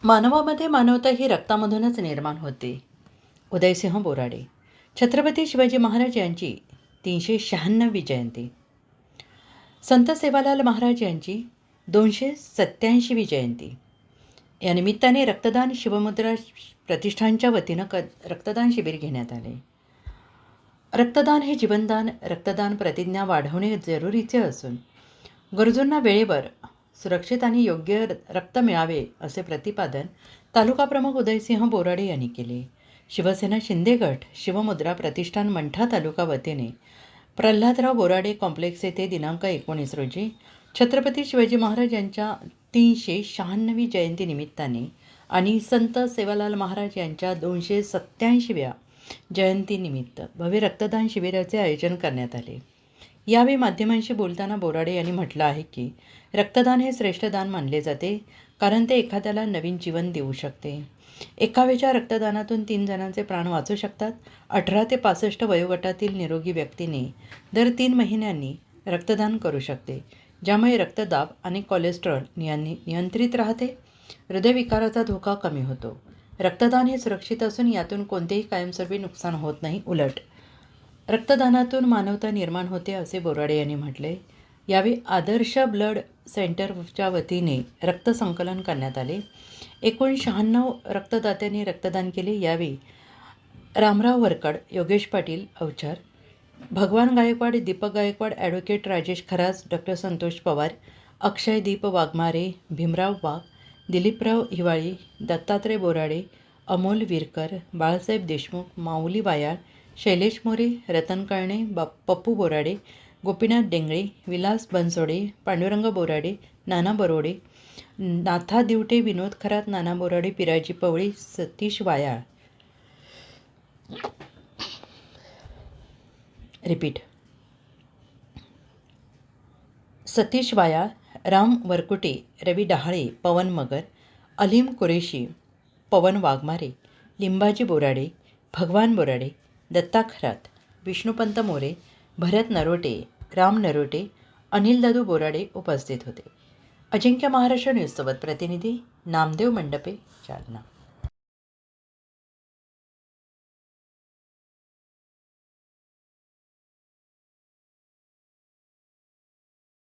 मानवामध्ये मानवता ही रक्तामधूनच निर्माण होते. उदयसिंह बोराडे. छत्रपती शिवाजी महाराज यांची 396वी जयंती. संत सेवालाल महाराज यांची 287वी जयंती. या निमित्ताने रक्तदान शिवमुद्रा प्रतिष्ठानच्या वतीनं रक्तदान शिबिर घेण्यात आले. रक्तदान हे जीवनदान. रक्तदान प्रतिज्ञा वाढवणे जरुरीचे असून गरजूंना वेळेवर सुरक्षित आणि योग्य रक्त मिळावे असे प्रतिपादन तालुका प्रमुख उदयसिंह बोराडे यांनी केले. शिवसेना शिंदे गट शिवमुद्रा प्रतिष्ठान मंठा तालुका वतीने प्रल्हादराव बोराडे कॉम्प्लेक्स येथे दिनांक 19 रोजी छत्रपती शिवाजी महाराज यांच्या 396वी जयंतीनिमित्ताने आणि संत सेवालाल महाराज यांच्या 287व्या जयंतीनिमित्त भव्य रक्तदान शिबिराचे आयोजन करण्यात आले. यावेळी माध्यमांशी बोलताना बोराडे यांनी म्हटलं आहे की रक्तदान हे श्रेष्ठ दान मानले जाते, कारण ते एखाद्याला नवीन जीवन देऊ शकते. एका वेळच्या रक्तदानातून 3 जणांचे प्राण वाचू शकतात. 18 ते 65 वयोगटातील निरोगी व्यक्तीने दर 3 महिन्यांनी रक्तदान करू शकते, ज्यामुळे रक्तदाब आणि कोलेस्ट्रॉल नियंत्रित राहते. हृदयविकाराचा धोका कमी होतो. रक्तदान हे सुरक्षित असून यातून कोणतेही कायमस्वरूपी नुकसान होत नाही. उलट रक्तदानातून मानवता निर्माण होते, असे बोराडे यांनी म्हटले. यावेळी आदर्श ब्लड सेंटरच्या वतीने रक्त संकलन करण्यात आले. एकूण 96 रक्तदात्यांनी रक्तदान केले. यावेळी रामराव वरकड, योगेश पाटील अवचार, भगवान गायकवाड, दीपक गायकवाड, ॲडव्होकेट राजेश खराज, डॉक्टर संतोष पवार, अक्षय दीप वाघमारे, भीमराव वाघ, दिलीपराव हिवाळी, दत्तात्रय बोराडे, अमोल विरकर, बाळासाहेब देशमुख, माऊली बायाळ, शैलेश मोरे, रतन कळणे, पप्पू बोराडे, गोपीनाथ डेंगळे, विलास बनसोडे, पांडुरंग बोराडे, नाना बरोडे, नाथा दिवटे, विनोद खरात, नाना बोराडे, पिराजी पवळी, सतीश वायाळ. सतीश वायाळ, राम वरकुटे, रवी डहाळे, पवन मगर, अलीम कुरेशी, पवन वाघमारे, लिंबाजी बोराडे, भगवान बोराडे, दत्ता खरात, विष्णुपंत मोरे, भरत नरोटे, राम नरोटे, अनिल दादू बोराडे उपस्थित होते. अजिंक्य महाराष्ट्र न्यूजसोबत प्रतिनिधी नामदेव मंडपे, जालना.